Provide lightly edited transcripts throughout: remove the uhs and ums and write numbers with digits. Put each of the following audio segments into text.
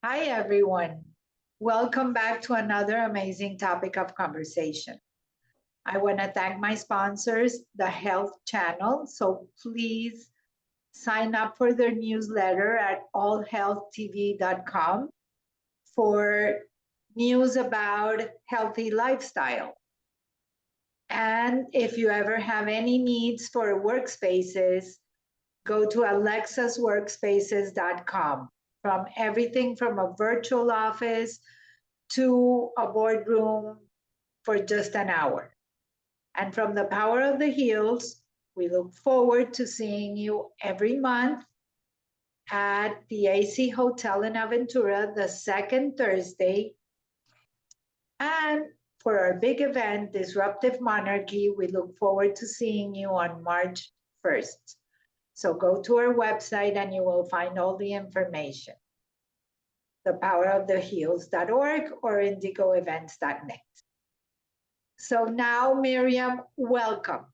Hi, everyone. Welcome back to another amazing topic of conversation. I want to thank my sponsors, the Health Channel. So please sign up for their newsletter at allhealthtv.com for news about healthy lifestyle. And if you ever have any needs for workspaces, go to alexasworkspaces.com. From everything from a virtual office to a boardroom for just an hour. And from the Power of the Heels, we look forward to seeing you every month at the AC Hotel in Aventura the second Thursday. And for our big event, Disruptive Monarchy, we look forward to seeing you on March 1st. So go to our website and you will find all the information. thepoweroftheheels.org or indigoevents.net. So now, Myriam, welcome.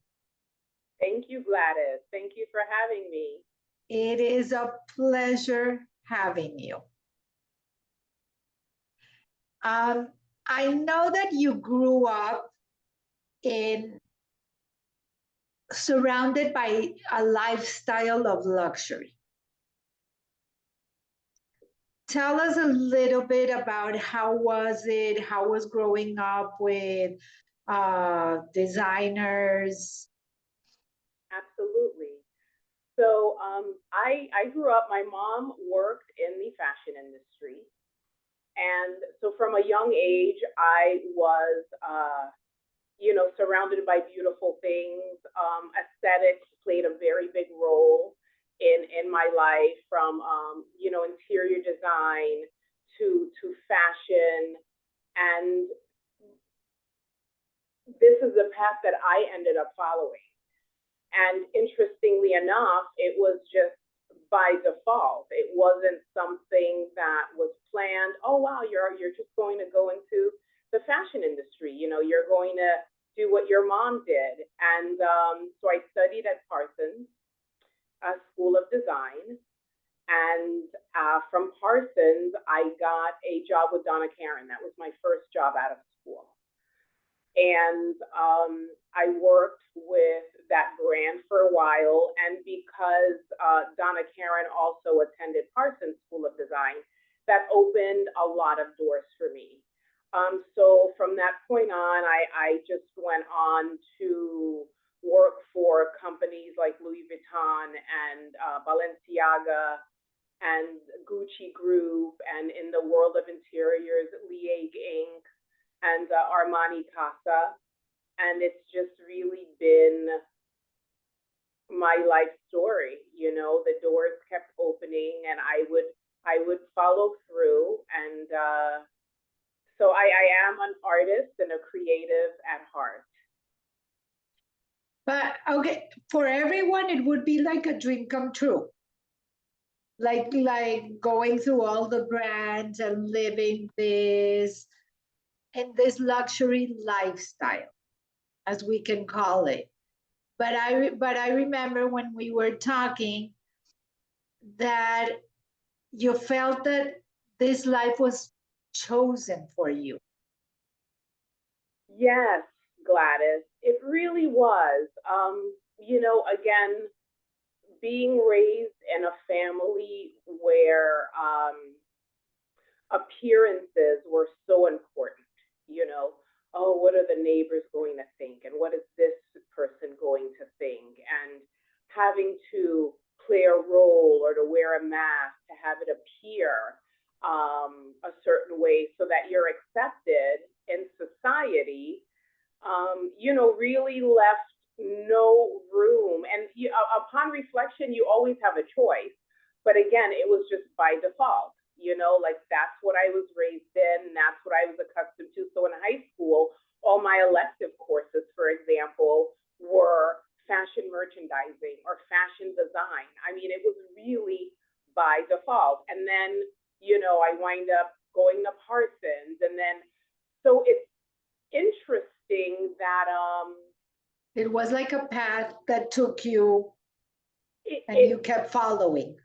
Thank you, Gladys. Thank you for having me. It is a pleasure having you. I know that you grew up in surrounded by a lifestyle of luxury. Tell us a little bit about how was growing up with designers. Absolutely. So I grew up, my mom worked in the fashion industry. And so from a young age, I was, surrounded by beautiful things. Aesthetics played a very big role in my life, from, interior design to fashion. And this is the path that I ended up following. And interestingly enough, it was just by default. It wasn't something that was planned. Oh wow, you're just going to go into the fashion industry. You're going to do what your mom did. And so I studied at Parsons School of Design. And from Parsons, I got a job with Donna Karan. That was my first job out of school. And I worked with that brand for a while. And because Donna Karan also attended Parsons School of Design, that opened a lot of doors for me. So from that point on, I just went on to work for companies like Louis Vuitton and Balenciaga and Gucci Group, and in the world of interiors, Liège Inc. and Armani Casa. And it's just really been my life story. The doors kept opening, and I would follow through. And so I am an artist and a creative at heart. But okay, for everyone, it would be like a dream come true. Like going through all the brands and living this in this luxury lifestyle, as we can call it. But I remember when we were talking that you felt that this life was chosen for you. Yes, Gladys, it really was. Again, being raised in a family where appearances were so important, oh, what are the neighbors going to think? And what is this person going to think? And having to play a role or to wear a mask to have it appear a certain way so that you're accepted in society, really left no room. And upon reflection, you always have a choice. But again, it was just by default. Like that's what I was raised in, and that's what I was accustomed to. So in high school, all my elective courses, for example, were fashion merchandising or fashion design. I mean, it was really by default. And then, I wind up going to Parsons. And then, so it's interesting that It was like a path that took you and you kept following.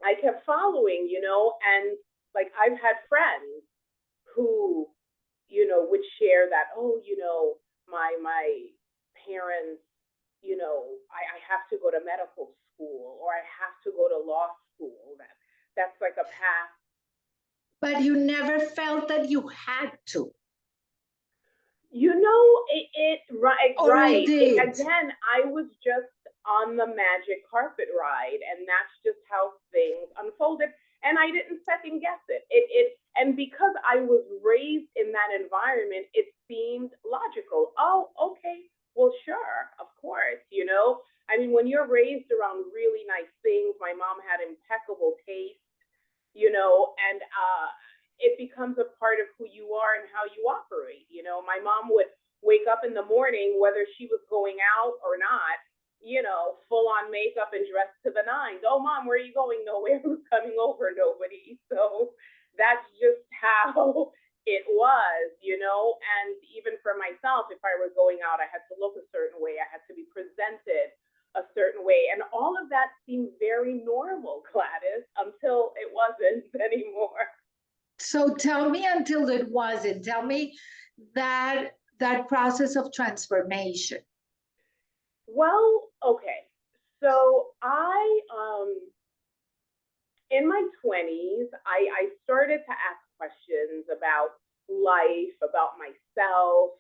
I kept following, and Like I've had friends who, would share that, oh, my parents, I have to go to medical school or I have to go to law school. That's like a path. But you never felt that you had to. Right. It did. Again, I was just on the magic carpet ride, and that's just how things unfolded. And I didn't second guess it. And because I was raised in that environment, it seemed logical. Oh, okay. Well, sure, of course. I mean, when you're raised around really nice things, my mom had impeccable taste, and it becomes a part of who you are and how you operate. My mom would wake up in the morning, whether she was going out or not, full on makeup and dressed to the nines. Oh, mom, where are you going? Nowhere. Who's coming over? Nobody. So that's just how it was, and even for myself, if I were going out, I had to look a certain way. I had to be presented a certain way. And all of that seemed very normal, Gladys, until it wasn't anymore. So tell me until it wasn't. Tell me that process of transformation. Well, okay. So in my 20s, I started to ask questions about life, about myself,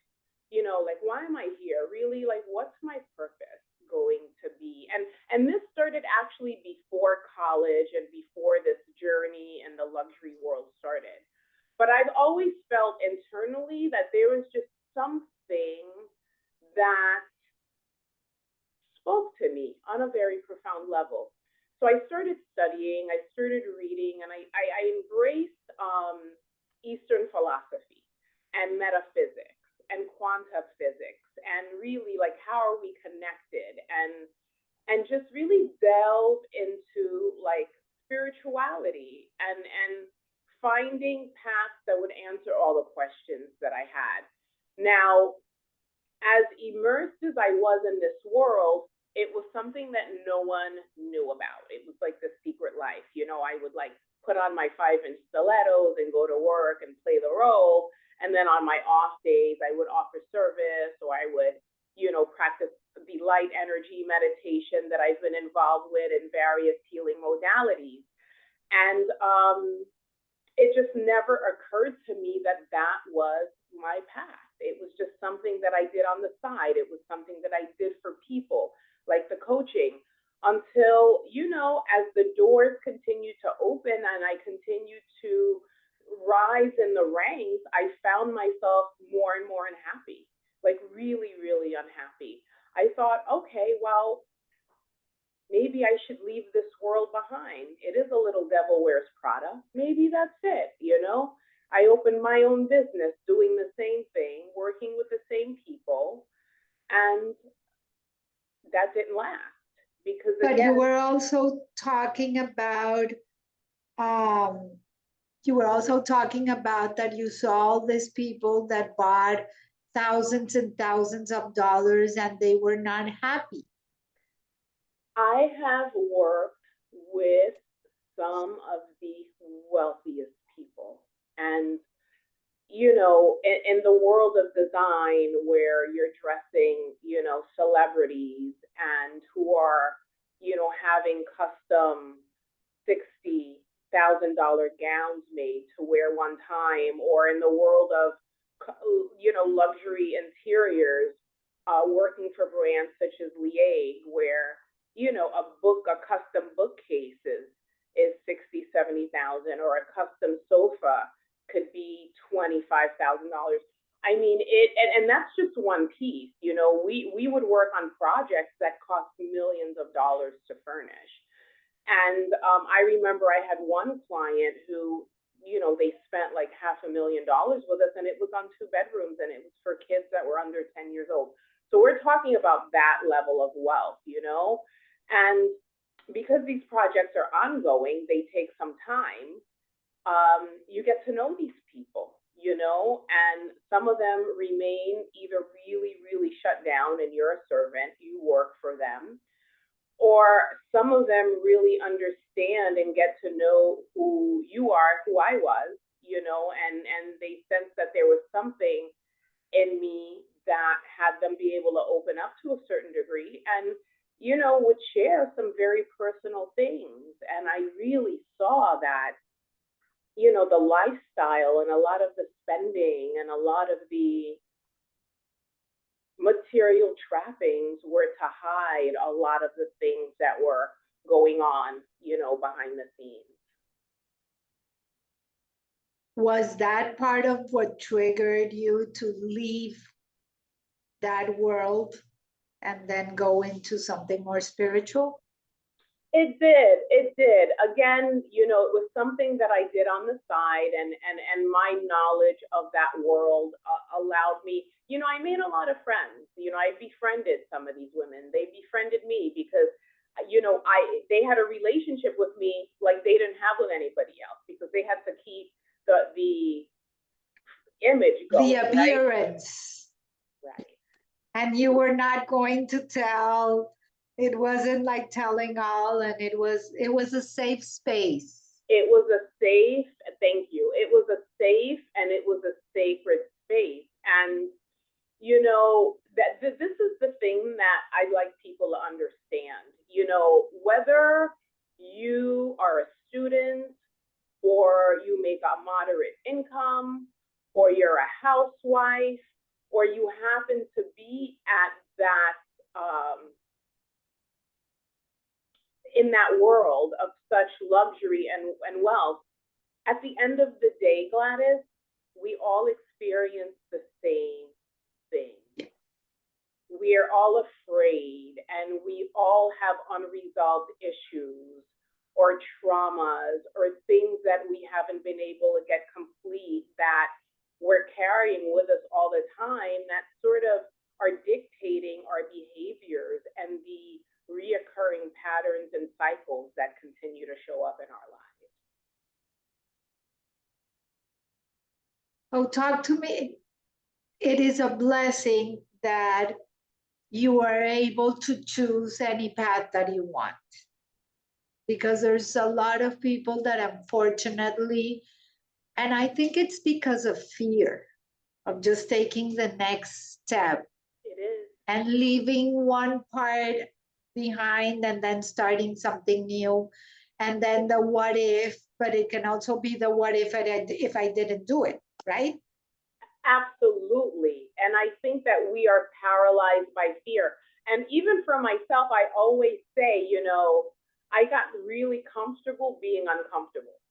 like, why am I here? Really, like, what's my purpose going to be? And this started actually before college and before this journey in the luxury world started. But I've always felt internally that there was just something that spoke to me on a very profound level. So I started studying, I started reading, and I embraced Eastern philosophy and metaphysics and quantum physics, and really, like, how are we connected, and just really delve into like spirituality and finding paths that would answer all the questions that I had. Now, as immersed as I was in this world, it was something that no one knew about. It was like the secret life. I would like put on my 5-inch stilettos and go to work and play the role. And then on my off days, I would offer service, or I would, practice the light energy meditation that I've been involved with in various healing modalities. And it just never occurred to me that that was my path. It was just something that I did on the side. It was something that I did for people, like the coaching, until, as the doors continued to open and I continued to rise in the ranks, I found myself more and more unhappy, like really, really unhappy. I thought, okay, well, maybe I should leave this world behind. It is a little devil wears Prada. Maybe that's it, I opened my own business doing the same thing, working with the same people, and that didn't last because, But again, you were also talking about that you saw all these people that bought thousands and thousands of dollars and they were not happy. I have worked with some of the wealthiest people, and in the world of design, where you're dressing, celebrities, and who are, having custom $60,000 gowns made to wear one time, or in the world of, luxury interiors, working for brands such as Liege, where, a custom bookcase is 60, 70,000, or a custom sofa could be $25,000. I mean, and that's just one piece. We would work on projects that cost millions of dollars to furnish. And I remember I had one client who, they spent like $500,000 with us, and it was on 2 bedrooms, and it was for kids that were under 10 years old. So we're talking about that level of wealth, and because these projects are ongoing, they take some time. You get to know these people, and some of them remain either really, really shut down and you're a servant, you work for them, or some of them really understand and get to know who you are, who I was, you know, and they sense that there was something in me that had them be able to open up to a certain degree and, you know, would share some very personal things. And I really saw that, you know, the lifestyle and a lot of the spending and a lot of the material trappings were to hide a lot of the things that were going on, you know, behind the scenes. Was that part of what triggered you to leave that world and then go into something more spiritual? It did. It did. Again, you know, it was something that I did on the side, and my knowledge of that world allowed me. You know, I made a lot of friends. You know, I befriended some of these women. They befriended me because, you know, they had a relationship with me like they didn't have with anybody else because they had to keep the image going. The appearance. Right. And you were not going to tell. It wasn't like telling all, and it was a safe space. It was a safe, thank you. It was a safe and it was a sacred space. And, you know, that this is the thing that I'd like people to understand. You know, whether you are a student or you make a moderate income or you're a housewife or you happen to be at that, in that world of such luxury and wealth, at the end of the day, Gladys, we all experience the same thing. We are all afraid and we all have unresolved issues or traumas or things that we haven't been able to get complete that we're carrying with us all the time that sort of are dictating our behaviors and the reoccurring patterns and cycles that continue to show up in our lives. Oh, talk to me. It is a blessing that you are able to choose any path that you want. Because there's a lot of people that unfortunately, and I think it's because of fear of just taking the next step. It is. And leaving one part behind and then starting something new. And then the what if, but it can also be the what if I didn't do it, right? Absolutely. And I think that we are paralyzed by fear. And even for myself, I always say, you know, I got really comfortable being uncomfortable.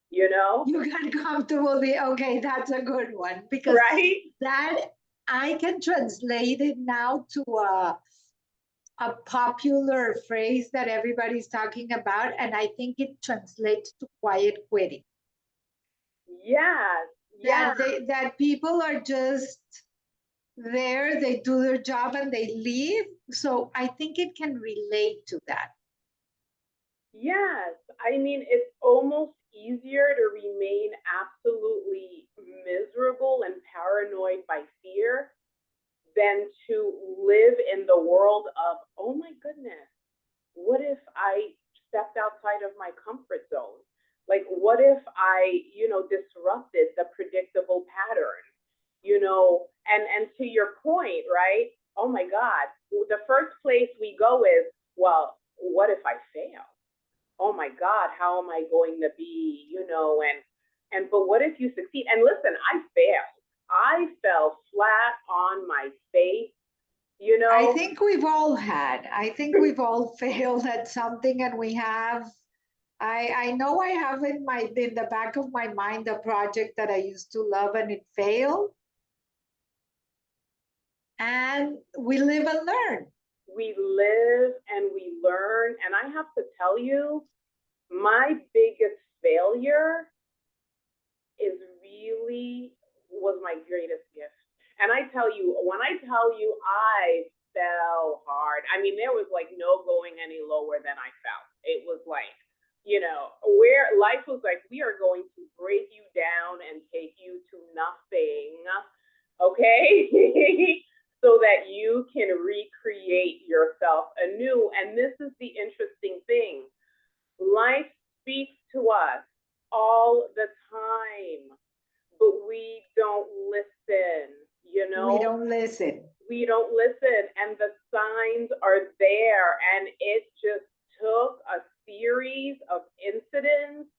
You know? You got comfortable. Okay, that's a good one. Because right? That I can translate it now to a popular phrase that everybody's talking about, and I think it translates to quiet quitting. Yes. Yeah. That people are just there, they do their job and they leave. So I think it can relate to that. Yes. I mean, it's almost easier to remain absolutely miserable and paranoid by fear than to live in the world of, oh my goodness, what if I stepped outside of my comfort zone? Like, what if I, you know, disrupted the predictable pattern? You know, and to your point, right? Oh my God, the first place we go is, well, what if I fail? Oh my God, how am I going to be, you know, but what if you succeed? And listen, I failed. I fell flat on my face, you know. I think we've all failed at something, and we have. I know I have in the back of my mind a project that I used to love and it failed. And we live and learn. We live and we learn. And I have to tell you, my biggest failure was my greatest gift. And I tell you, when I tell you I fell hard, I mean, there was like no going any lower than I fell. It was like, you know, where life was like, we are going to break you down and take you to nothing. Okay. so that you can recreate yourself anew. And this is the interesting thing. Life speaks to us all the time, but we don't listen, you know? We don't listen. We don't listen, and the signs are there, and it just took a series of incidents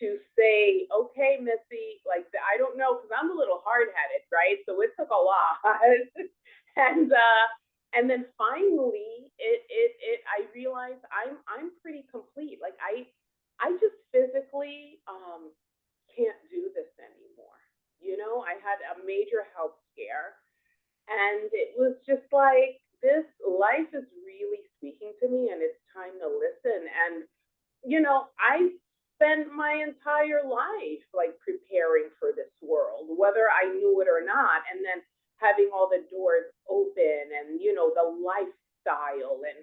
to say, okay, Missy, like, I don't know, because I'm a little hard-headed, right? So it took a lot. And then finally I realized I'm pretty complete. Like I just physically can't do this anymore. You know, I had a major health scare, and it was just like, this life is really speaking to me, and it's time to listen. And you know, I spent my entire life like preparing for this world, whether I knew it or not, and then having all the doors open, and you know, the lifestyle, and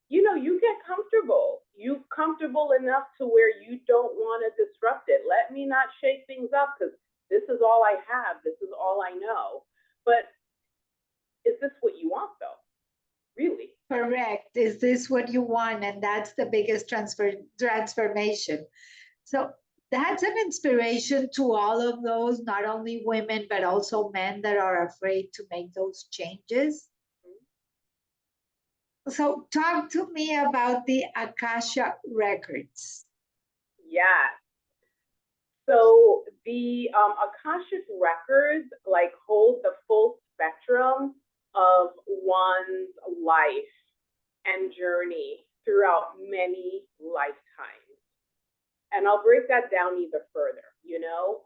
you know, you get comfortable. You comfortable enough to where you don't want to disrupt it. Let me not shake things up, because this is all I have. This is all I know. But is this what you want, though? Really? Correct. Is this what you want? And that's the biggest transformation. So that's an inspiration to all of those, not only women, but also men that are afraid to make those changes. So talk to me about the Akasha records. Yes. So the Akashic records like hold the full spectrum of one's life and journey throughout many lifetimes. And I'll break that down even further. You know,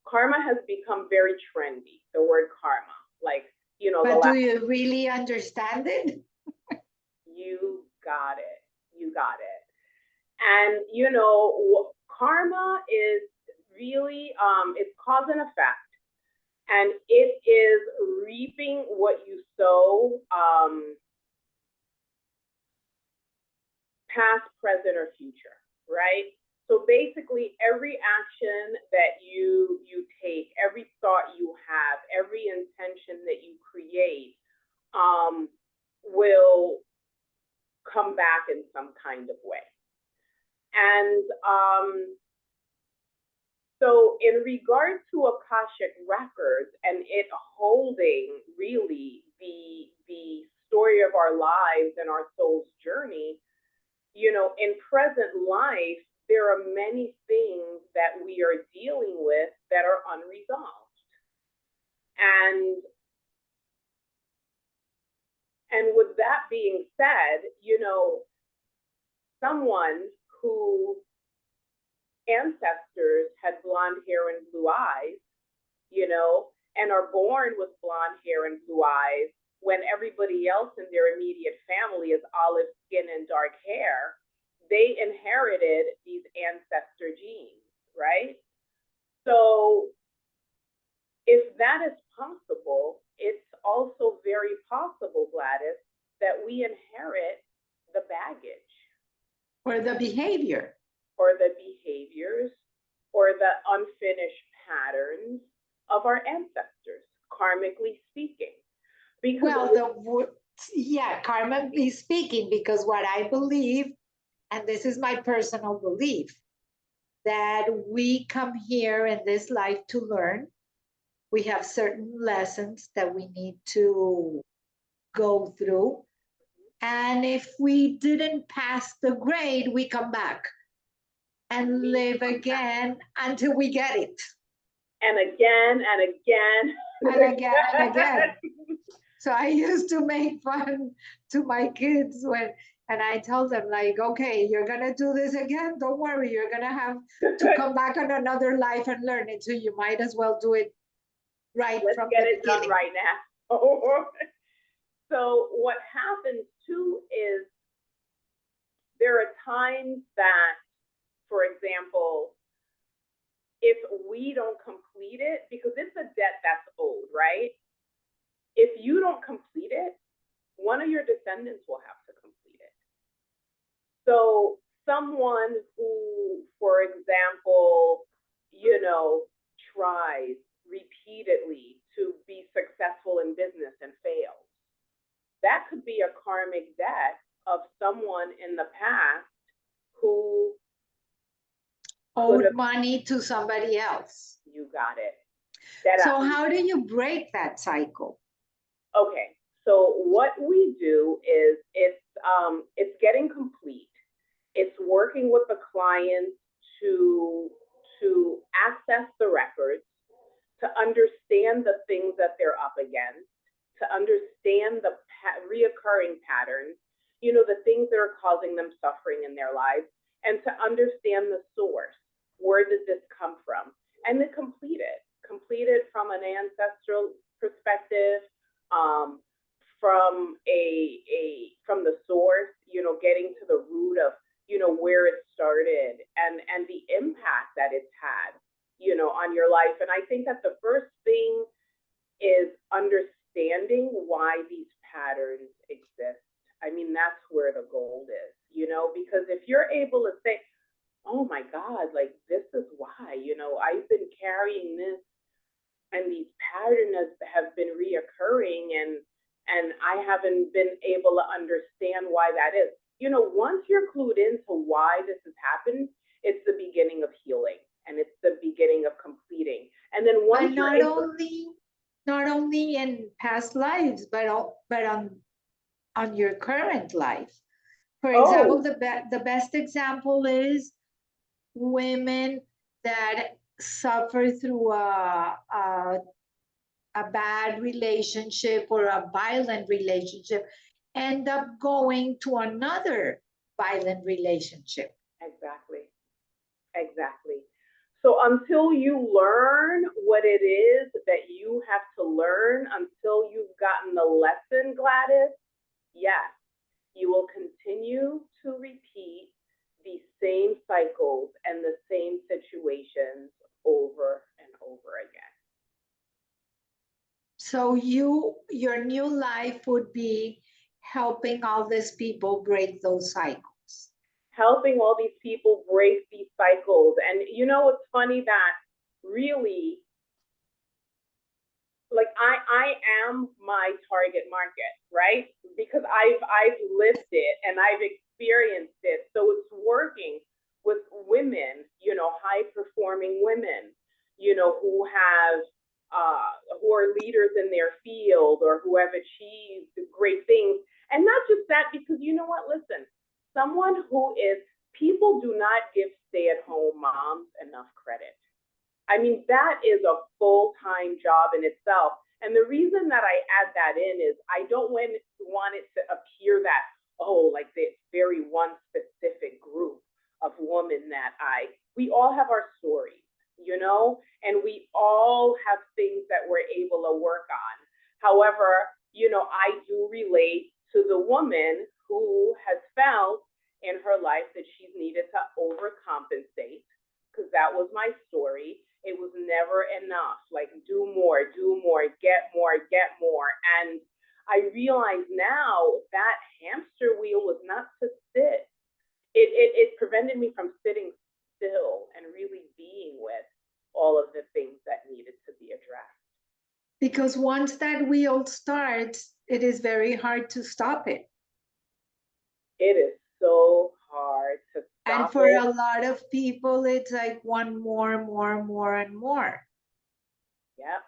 karma has become very trendy, the word karma. Like, you know, but do you really understand it? You got it. You got it. And, you know, karma is really, it's cause and effect. And it is reaping what you sow, past, present, or future, right? So basically, every action that you take, every thought you have, every intention that you create, will come back in some kind of way. And so in regard to Akashic records and it holding really the story of our lives and our soul's journey, you know, in present life, there are many things that we are dealing with that are unresolved. And with that being said, you know, someone who ancestors had blonde hair and blue eyes, you know, and are born with blonde hair and blue eyes when everybody else in their immediate family is olive skin and dark hair, they inherited these ancestor genes, right? So if that is possible, it's also very possible, Gladys, that we inherit the baggage. Or the behavior. Or the behaviors, or the unfinished patterns of our ancestors, karmically speaking. Because karmically speaking, because what I believe, and this is my personal belief, that we come here in this life to learn. We have certain lessons that we need to go through. And if we didn't pass the grade, we come back and live again until we get it. And again, and again. And again, and again. So I used to make fun to my kids and I tell them, like, okay, you're gonna do this again. Don't worry, you're gonna have to come back on another life and learn it. So you might as well do it right Let's from get the it beginning. done right now. So what happens too is there are times that, for example, if we don't complete it, because it's a debt that's owed, right? If you don't complete it, one of your descendants will have to complete it. So someone who, for example, you know, tries repeatedly to be successful in business and fails. That could be a karmic debt of someone in the past who owed money to somebody else. You got it. So how do you break that cycle? Okay, so what we do is it's getting complete. It's working with the client to access the records, to understand the things that they're up against, to understand the reoccurring patterns, you know, the things that are causing them suffering in their lives, and to understand the source. Where did this come from? And then complete it from an ancestral perspective, from the source, you know, getting to the root of, you know, where it started and the impact that it's had, you know, on your life. And I think that the first thing is understanding why these patterns exist. I mean, that's where the gold is, you know, because if you're able to say, oh my God, like this is why, you know, I've been carrying this and these patterns have been reoccurring and I haven't been able to understand why that is. You know, once you're clued into why this has happened, it's the beginning of healing and it's the beginning of completing. And then once not only in past lives, but on your current life. For example, the best example is women that suffer through a bad relationship or a violent relationship end up going to another violent relationship. Exactly. So until you learn what it is that you have to learn, until you've gotten the lesson, Gladys, yes, you will continue to repeat the same cycles and the same situations over and over again. So your new life would be helping all these people break those cycles. Helping all these people break these cycles. And you know, it's funny that really, like I am my target market, right? Because I've lived it and I've experienced it. So it's working with women, you know, high performing women, you know, who are leaders in their field or who have achieved great things. And not just that, because you know what, listen, someone who is, people do not give stay-at-home moms enough credit. I mean, that is a full-time job in itself. And the reason that I add that in is I don't want it to appear that, oh, like this very one specific group of women that we all have our stories, you know, and we all have things that we're able to work on. However, you know, I do relate to the woman who has felt in her life that she's needed to overcompensate, because that was my story. It was never enough, like do more, get more. And I realize now that hamster wheel was not to sit. It prevented me from sitting still and really being with all of the things that needed to be addressed. Because once that wheel starts, it is very hard to stop it. It is so hard to stop. And for a lot of people, it's like one more and more. Yeah.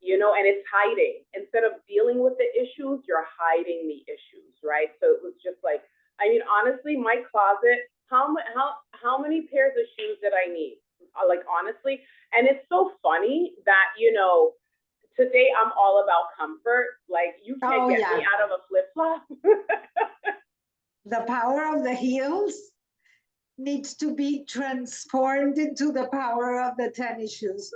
You know, and it's hiding. Instead of dealing with the issues, you're hiding the issues, right? So it was just like, I mean, honestly, my closet, how many pairs of shoes did I need? Like, honestly. And it's so funny that, you know, today I'm all about comfort. Like, you can't get me out of a flip-flop. The power of the heels needs to be transformed into the power of the tennis shoes.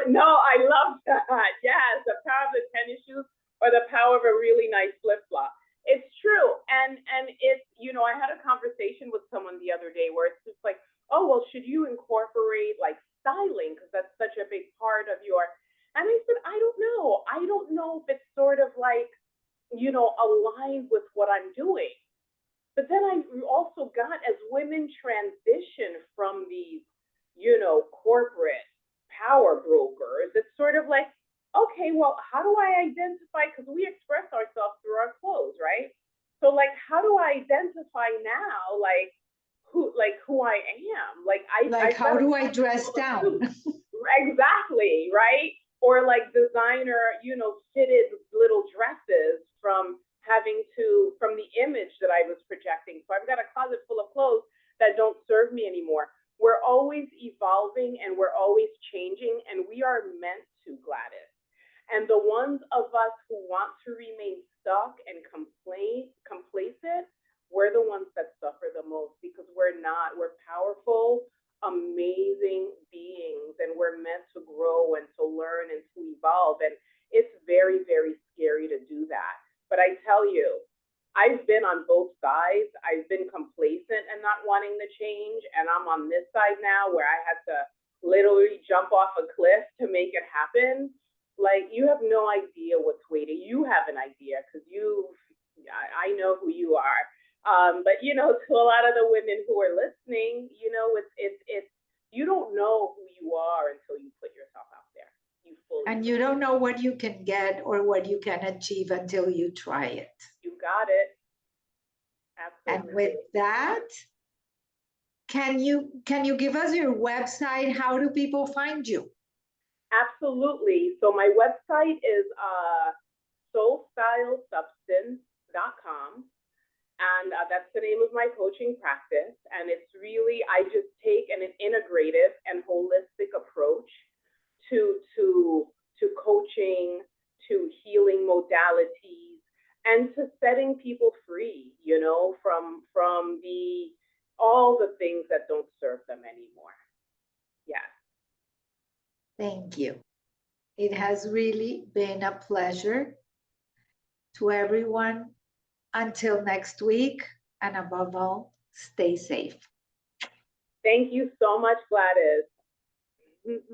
No, I love that. Yes, the power of the tennis shoes or the power of a really nice flip-flop. It's true. And it's, you know, I had a conversation with someone the other day where it's just like, oh, well, should you incorporate like styling? Because that's such a big part of your, and I said, I don't know. I don't know if it's sort of like, you know, aligned with what I'm doing. But then I also got, as women transition from these, you know, corporate power brokers, it's sort of like, okay, okay, well, how do I identify, because we express ourselves through our clothes, right? So like, how do I identify now, like who I am? Like how do I dress down? Exactly, right? Or like designer, you know, fitted little dresses from the image that I was projecting. So I've got a closet full of clothes that don't serve me anymore. We're always evolving and we're always changing, and we are meant to, Gladys. And the ones of us who want to remain stuck and complacent, we're the ones that suffer the most, because we're powerful, amazing beings, and we're meant to grow and to learn and to evolve. And it's very, very scary to do that. But I tell you, I've been on both sides. I've been complacent and not wanting to change, and I'm on this side now where I had to literally jump off a cliff to make it happen. Like, you have no idea what's waiting. You have an idea, because I know who you are. But you know, to a lot of the women who are listening, you know, it's you don't know who you are until you put yourself out there. And you don't know what you can get or what you can achieve until you try it. You got it. Absolutely. And with that, can you give us your website? How do people find you? Absolutely. So my website is soulstylesubstance.com. And that's the name of my coaching practice. And it's really, I just take an integrative and holistic approach to coaching, to healing modalities, and to setting people free, you know, from all the things that don't serve them anymore. Yes. Thank you. It has really been a pleasure. To everyone, until next week, and above all, stay safe. Thank you so much, Gladys.